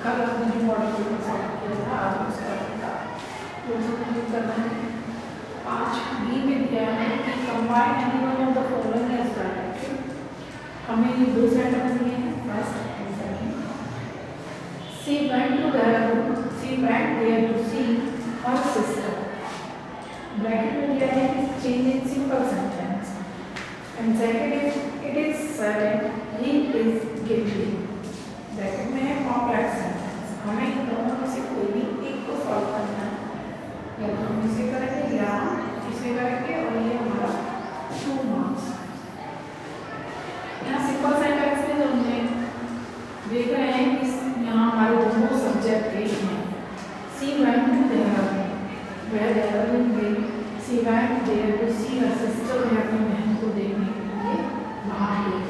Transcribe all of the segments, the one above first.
कल हमने जो मॉड्यूल को सॉल्व किया था आज उसका कंप्लीट करना है। 5B में दिया है कि combine any one of the following as directed. हमें ये दो सेंटेंस दिए हैं, first and second. She went to Dehradun, she went there to see her sister. Bracket में दिया है कि change in simple sentence and second is it is certain he is guilty. Bracket में है कॉम्प्लेक्स सेंटेंस। हमें इन दोनों में से कोई भी एक को सॉल्व करना है, या तो हम इसे करेंगे या इसे करेंगे, और ये हमारा 2 मार्क्स। यहाँ सिंपल सेंटेंस में जो हमने देख रहे हैं कि यहाँ हमारे दोनों सब्जेक्ट एक हैं। सी वेंट टू देहरादून, वह देहरादून गई। She went there to see her sister, वह अपनी बहन को देखने के लिए बाहर गई।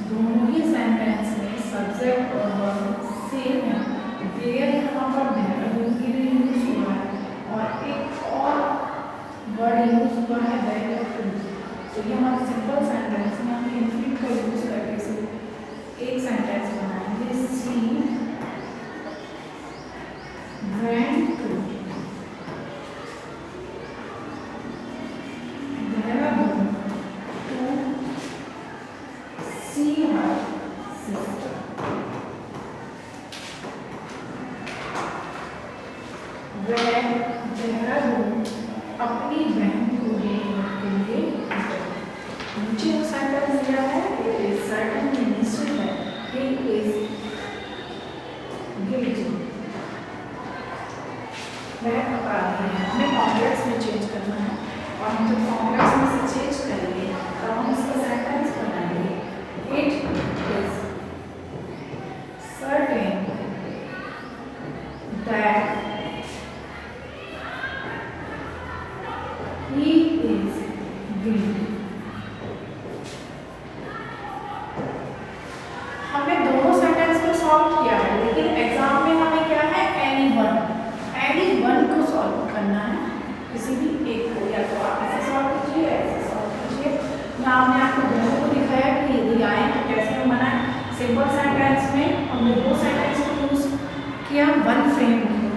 दोनों ही सेंटेंस में सब्जेक्ट और वर्ब सेम है। देयर यहाँ पर देहरादून के लिए यूज हुआ है और एक और वर्ड यूज हुआ है देयर टू। तो ये हमारे सिंपल सेंटेंस में हम इनफिनिट का यूज करके सिर्फ एक सेंटेंस बनाएंगे। She went to Dehradun to see her sister. वह देहरादून अपनी बहन को देखने के लिए गई। नीचे जो सेंटेंस दिया है इट इज सर्टेन, निश्चित है, ही इज गिल्टी, वह अपराधी है। हमें कॉम्प्लेक्स में चेंज करना है और हम जब कॉम्प्लेक्स में से चेंज करेंगे तो हम इसका सेंटेंस बनाएंगे। It is certain that he is guilty। हमने दोनों सेंटेंस को सॉल्व किया है, लेकिन एग्जाम में हमें क्या है एनी वन को सॉल्व करना है, किसी भी एक को। या तो आप ऐसे सॉल्व कीजिए, ऐसे सॉल्व कीजिए। यहाँ हमने आपको दोनों को दिखाया कि यदि आए तो कैसे हम बनाएं। सिंपल सेंटेंस में हमने दो सेंटेंस को यूज किया, वन फ्रेम किया।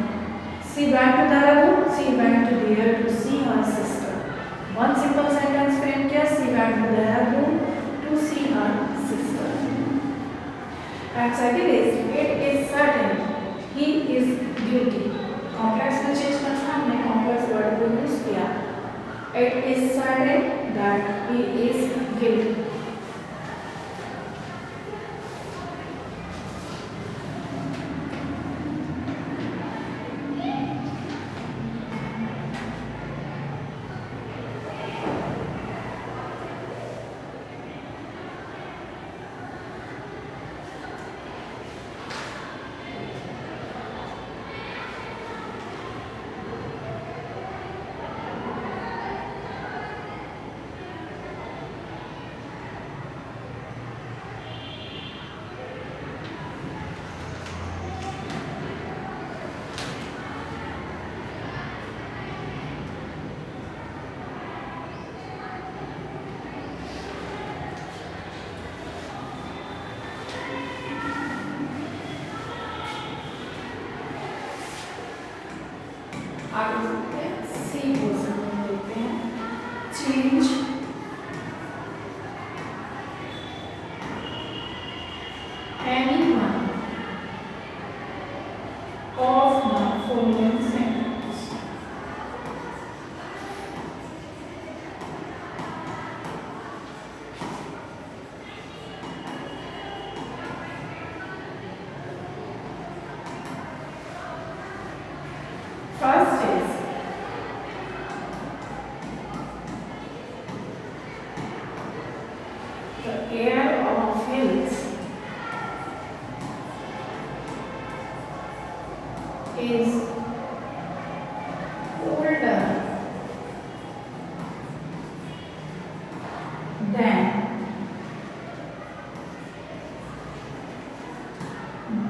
She went to Dehradun, she went to there to see her sister. One simple sentence frame किया, she went to Dehradun to see her sister. And second is it is certain he is guilty. Complex में change करना, हमने complex word को use किया। It is certain that he is guilty. आगे चलते हैं, C portion में देखते हैं। Change any one of the following sentence. First is the air of hills is colder than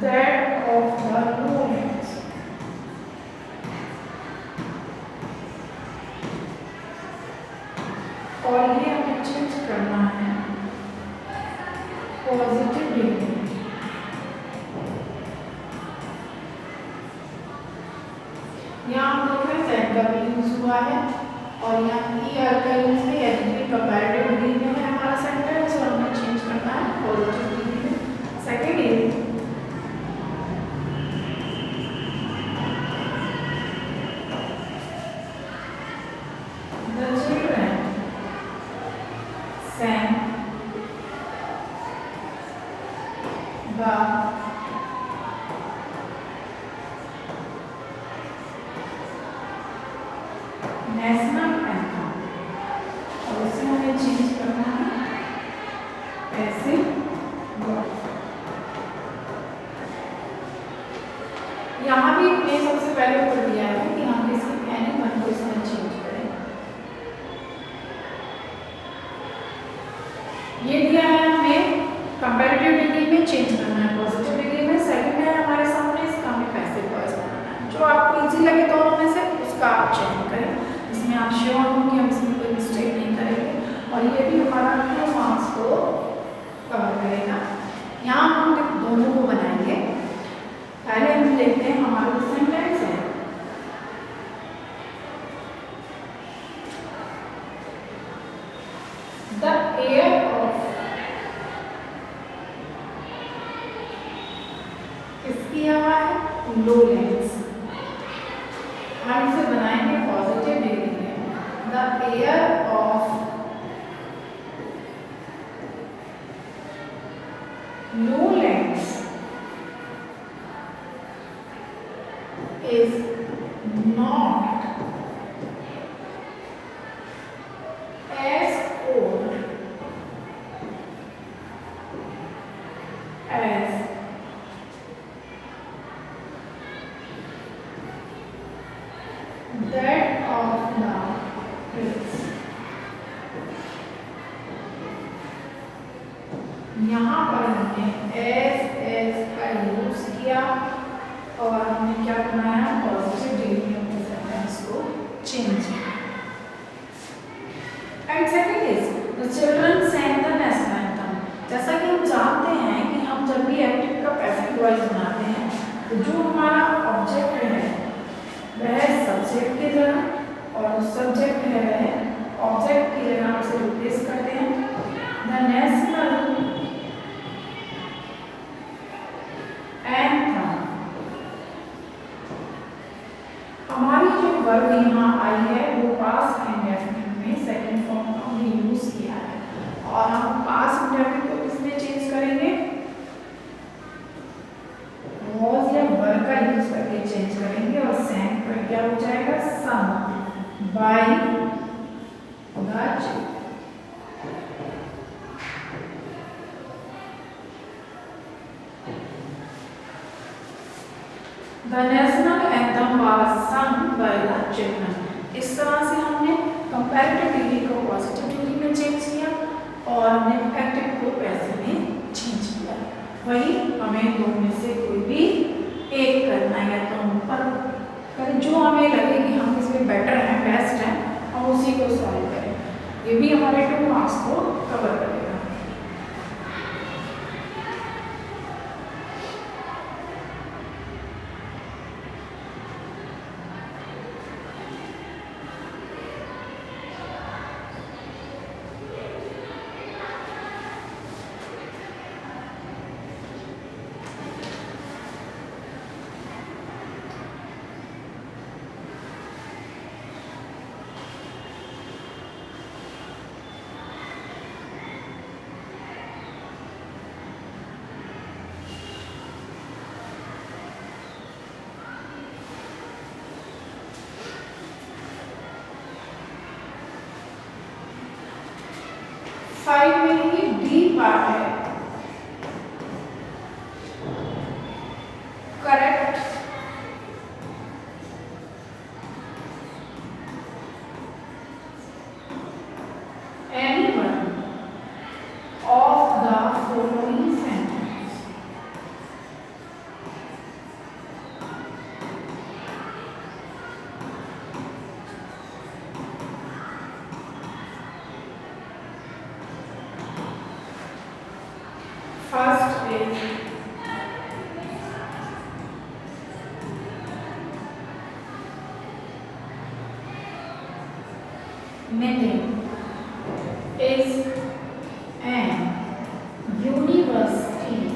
that of the lowlands। और ये हमें चेंज करना है पॉजिटिव डिग्री। का भी यूज हुआ है और यहाँ ईयर का यूज है, यानी कंपैरेटिव डिग्री में है हमारा सेंटेंस और हमें चेंज करना है पॉजिटिव डिग्री में। Second is the children sang the national anthem और इसे हमें चेंज करना है ऐसे। यहाँ भी मैं सबसे पहले ऊपर दिया है कि हम किसी एनिमल को इसमें चेंज करें। ये दिया है हमें कंपैरेटिव डिग्री में चेंज करना है पॉजिटिव डिग्री में। सेकंड है हमारे सामने इसका हमें पैसिव वॉइस बनाना है। जो आपको इजी लगे दोनों में से उसका आप चेंज करें, इसमें आप श्योर हो कि हम इसमें कोई मिस्टेक नहीं करेंगे और ये भी हमारा 2 मार्क्स को कवर करेगा। यहाँ हम दोनों को बनाएंगे। पहले हम देखते हैं हमारा सेंटेंस है द एयर ऑफ, किसकी हवा है? लोलैंड्स। हम इसे बनाएंगे पॉजिटिव डिग्री में। The air of lowlands is not as cold as that of the hills। यहाँ पर हमने एस का यूज किया और हमने क्या बनाया पॉजिटिव डिग्री में अपने सेंटेंस को चेंज किया। And second is the children sang the national anthem। जैसा कि हम जानते हैं कि हम जब भी एक्टिव का पैसिव वॉइस बनाते हैं तो जो हमारा ऑब्जेक्ट है वह सब्जेक्ट की जगह और सब्जेक्ट है वह ऑब्जेक्ट की जगह उसे रिप्लेस करते हैं। द नेशनल हमारी जो वर्ब यहाँ आई है वो पास्ट इंडेफिनिट में सेकंड फॉर्म का हमने यूज किया है और हम पास्ट इंडेफिनिट को किसमें चेंज करेंगे? वॉज या वर का यूज करके चेंज करेंगे और sang पर क्या हो जाएगा? sung by the children। The national anthem was sung by the children। इस तरह से हमने कंपैरेटिव डिग्री को पॉजिटिव डिग्री में चेंज किया और हमने एक्टिव को पैसिव में चेंज किया। वही हमें दो में से कोई भी एक करना है या तो हम ऊपर करें जो हमें लगे कि हम इसमें बेटर हैं बेस्ट हैं हम उसी को सॉल्व करें। ये भी हमारे 2 मार्क्स को कवर करेगा। फाइव में ये डी पार्ट है correct anyone of the following sentence। Nitin is an university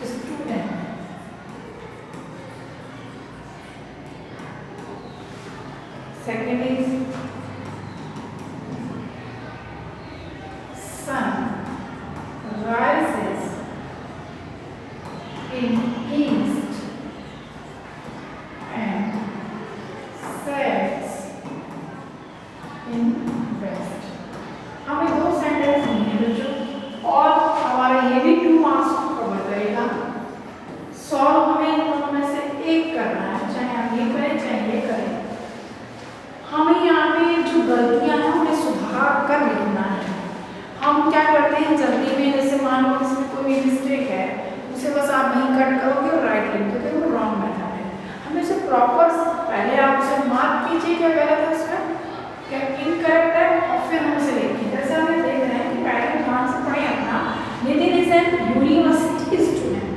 student. Second is sun rises in east and sets in west. हमें दो सेंटेंस नहीं है बच्चों, और हमारा ये भी 2 मार्क्स को कवर करेगा। सॉल्व हमें इन दोनों में से एक करना है, चाहे हम ये करें चाहे ये करें। हमें यहाँ पे जो गलतियां हैं उन्हें सुधार कर लिखना है। हम क्या करते हैं जल्दी में, जैसे मान लो इसमें कोई मिस्टेक है, उसे बस आप नहीं कट करोगे और राइट लिख दोगे, वो रॉन्ग मेथड है। हमें उसे प्रॉपर पहले आप उसे मार्क कीजिए क्या गलत है उसमें, क्या इनकरेक्ट है, और फिर हम उसे लिखें। जैसे हम देख रहे हैं कि पहले ध्यान से पढ़ें अपना, Nitin is an university student.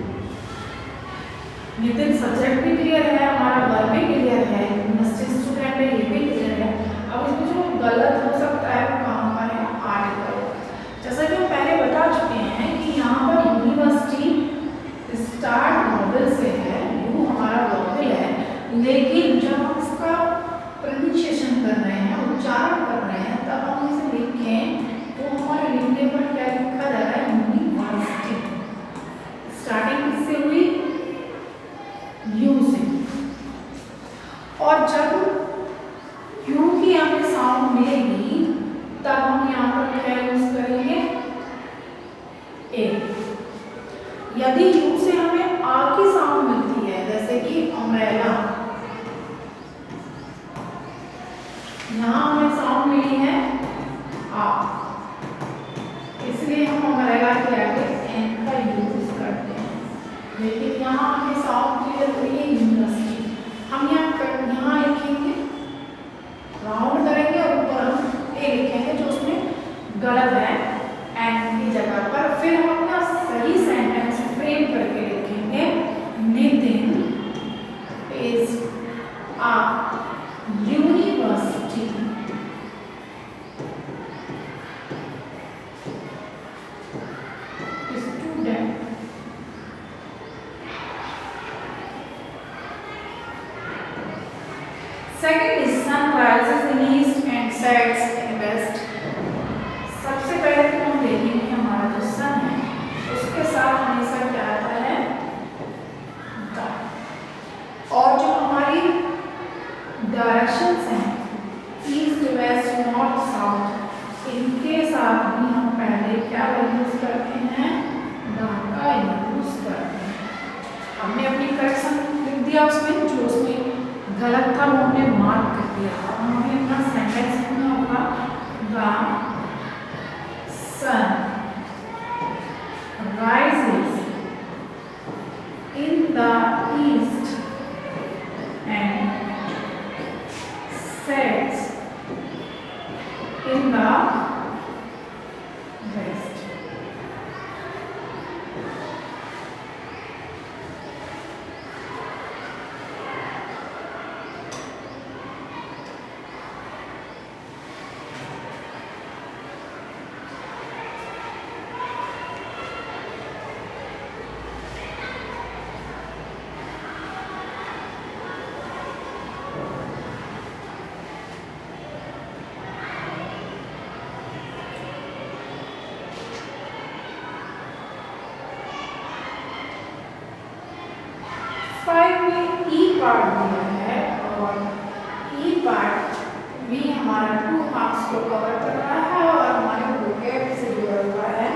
Nitin subject भी क्लियर है, हमारा वर्ब भी क्लियर है, यूनिवर्सिटी स्टूडेंट है ये भी क्लियर है। अब इसमें जो गलत हो सकता है वो कहाँ पर है, आगे पर। जैसा कि हम पहले बता चुके हैं कि यहाँ पर यूनिवर्सिटी स्टार्ट वॉवेल से है, यू हमारा वॉवेल है, लेकिन जब हम इसका प्रोनाउंसिएशन कर रहे हैं, उच्चारण कर रहे हैं, तब हम इसे लिखें तो हमारे लिखने पर क्या लिखा जा रहा है, यूनिवर्सिटी। स्टार्टिंग किससे हुई, यू से, और जब यू की हमें साउंड मिलेगी तब हम यहाँ पर क्या यूज करेंगे, ए। यदि यू से हमें आ की साउंड मिलती है, जैसे कि अम्ब्रेला, यहाँ हमें साउंड मिली है आ, इसलिए हम अम्ब्रेला के आगे एन का यूज करते हैं। लेकिन यहाँ हमें साउंड क्लियर हुई है यूनिवर्सिटी, हम यहाँ लिखेंगे, राउंड करेंगे और ऊपर हम ए लिखेंगे जो उसमें गलत है एन की जगह पर। फिर हम अपना सही सेंटेंस फ्रेम करके लिखेंगे, Nitin is a university student. Second is sun rises in east and sets in west. सबसे पहले तो हम देखेंगे हमारा जो सन है उसके साथ हमेशा क्या आता है, द। और जो हमारी डायरेक्शंस हैं ईस्ट वेस्ट नॉर्थ साउथ, इनके साथ भी हम पहले क्या यूज करते हैं, द का यूज करते हैं। हमने अपनी करेक्शन लिख दिया उसमें, जो उसमें गलत था वो हमने मार्क कर दिया। अब हमें अपना सेंटेंस लिखना होगा, the sun rises in the east and sets in the west. Five में ई पार्ट दिया है और ई पार्ट भी हमारा 2 मार्क्स को कवर कर रहा है और हमारे वोकैब से जुड़ा हुआ है।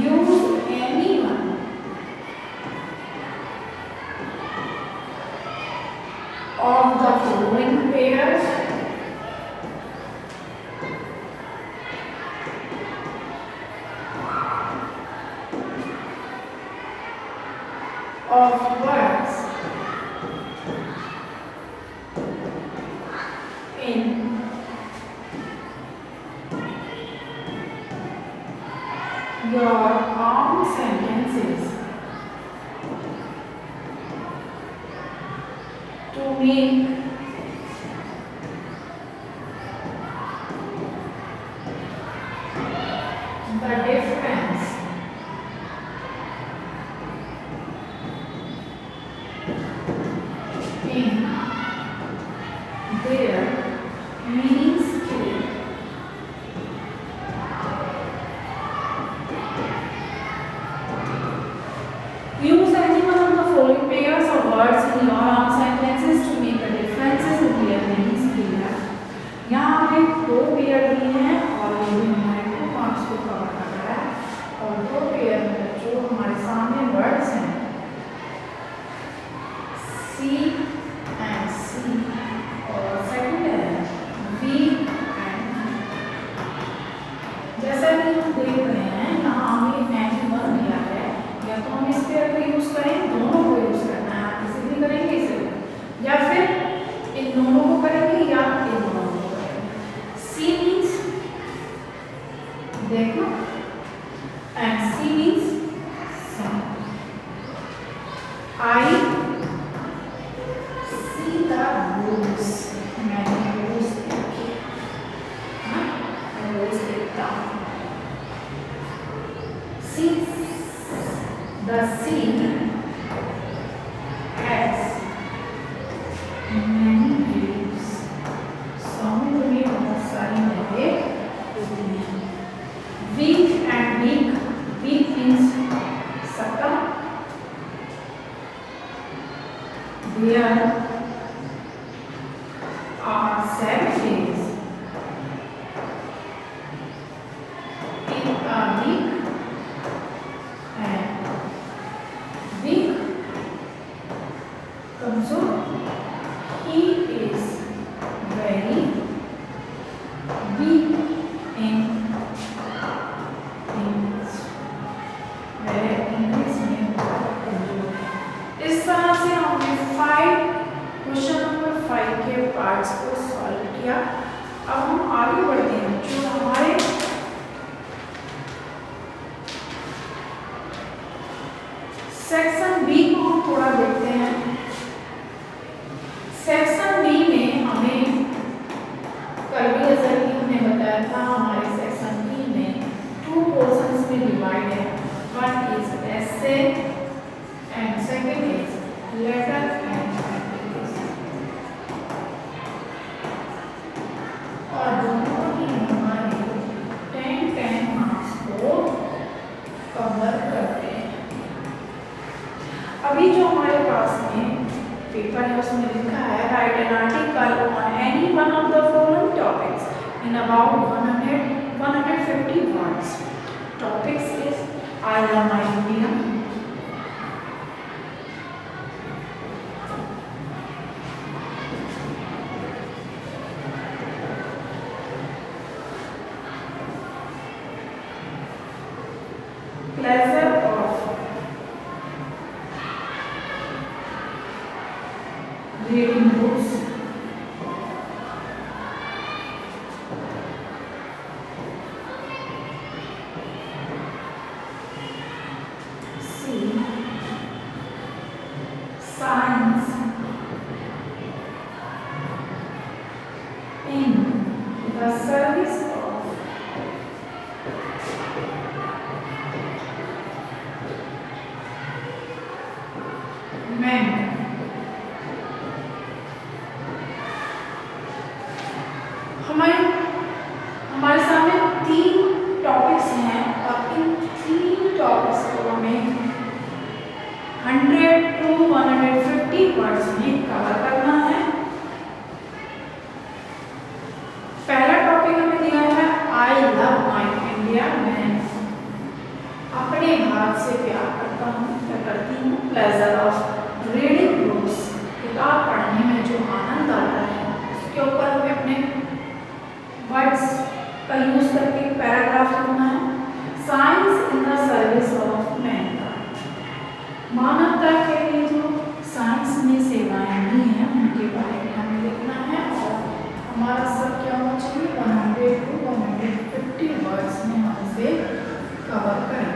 Use anyone of the following pairs of words in your own sentences to to make the difference in their meaning scale. Use any one of the following pairs of words in your own sentences to make the differences in their meaning scale. यहाँ हमें दो pair दिए हैं और ये भी हमारे को मार्क्स को कवर कर रहा है और दो पेयर में जो हमारे सामने वर्ड्स हैं सी एंड सी और सेकंड है वी एंड जैसा कि हम देख रहे हैं यहाँ हमें एनी वन दिया है या तो हम इस पेयर को यूज करें दोनों को यूज करना है इसे भी करेंगे इसे या फिर इन दोनों को करेंगे या इन दोनों को C means देखो and C means sun. I see the rose. मैंने rose देखी, हाँ, rose देखता हूँ. See, the sea has many waves. समुद्र में बहुत सारी लहरें होती हैं. Weak and weak. Weak means सकल. There are 7 days in a week and week comes up. He is very weak in English. वह इंग्लिश में बहुत कमजोर है. इस तरह से हमने 5 क्वेश्चन नंबर 5 के पार्ट्स को सॉल्व किया. अब हम आगे बढ़ते हैं. जो हमारे सेक्शन बी को हम थोड़ा देखते हैं. सेक्शन बी में हमें कल भी जैसा कि हमने बताया था हमारे सेक्शन बी में 2 पोर्शंस में डिवाइड है. One is essay and second is letter and application और दोनों ही हमारे 10 मार्क्स को कवर करते हैं. अभी जो हमारे पास में पेपर है उसमें लिखा है right an article on any one of the following topics in about 150 words. Topics is I love my India, pleasure of reading books, C science in the service of men. हमारे सामने 3 topics हैं और इन 3 topics को हमें 100 to 150 words में cover करना है. पहला टॉपिक हमें दिया है आई लव माय इंडिया. मैं अपने भारत से प्यार करता हूँ या करती हूँ. प्लेजर ऑफ रीडिंग बुक्स, किताब पढ़ने में जो आनंद आता है उसके ऊपर हमें अपने वर्ड्स का यूज करके पैराग्राफ लिखना है. Science in the service of Mankind, मानवता के लिए जो साइंस में सेवाएं दी हैं उनके बारे में हमें लिखना है. और हमारा सब क्या होना चाहिए 100 to 150 वर्ड्स में हम इसे कवर करें.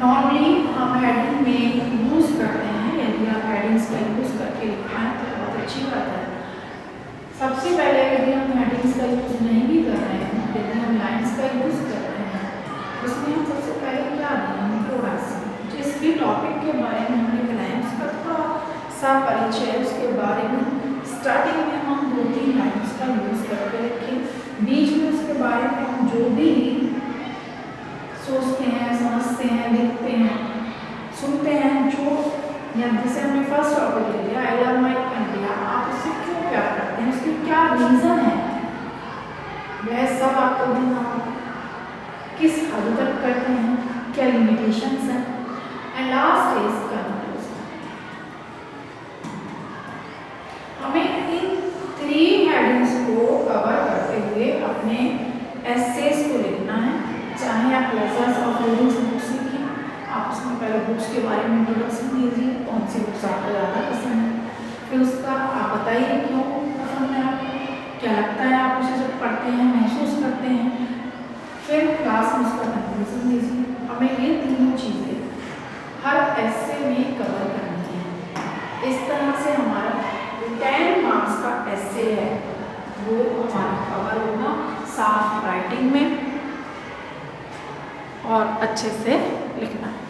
नॉर्मली हम हेडिंग में यूज़ करते हैं, यदि आप हेडिंग्स का यूज़ करके लिखना है तो बहुत अच्छी बात है। सबसे पहले यदि हम हेडिंग्स का यूज़ नहीं भी कर रहे हैं, यदि हम लाइन्स का यूज़ कर रहे हैं, उसमें हम सबसे पहले क्या दें, इंट्रोडक्शन। जिस भी टॉपिक के बारे में हमने बनाया उसका थोड़ा सा परिचय, उसके बारे में स्टार्टिंग में हम 2-3 लाइन्स का यूज़ करके लिखें। बीच में उसके बारे में हम जो भी सोचते हैं, समझते हैं, लिखते हैं, सुनते हैं, जो या जैसे हमने फर्स्ट टॉपिक ले लिया, आई लव माई इंडिया, आप उससे क्यों प्यार करते हैं, उसकी क्या रीज़न है, वह सब आपको देना होगा। किस हद तक करते हैं, क्या लिमिटेशंस हैं, एंड लास्ट इज कंक्लूजन। हमें इन 3 हेडिंग्स को कवर करते हुए अपने एसेस को लिखना है। चाहे आप प्लेजर्स ऑफ रीडिंग बुक्स लिखें, आप उसमें पहले बुक्स के बारे में इंट्रोडक्शन दीजिए, कौन सी बुक्स आपको ज़्यादा पसंद है, फिर उसका आप बताइए क्यों पसंद है आपको, क्या लगता है आप उसे जब पढ़ते हैं, महसूस करते हैं, फिर क्लास में उसका कंक्लूजन दीजिए। हमें ये तीनों चीज़ें हर ऐसे में कवर करनी है। इस तरह से हमारा 10 मार्क्स का ऐसे है वो हमारा कवर होगा साफ राइटिंग में और अच्छे से लिखना है।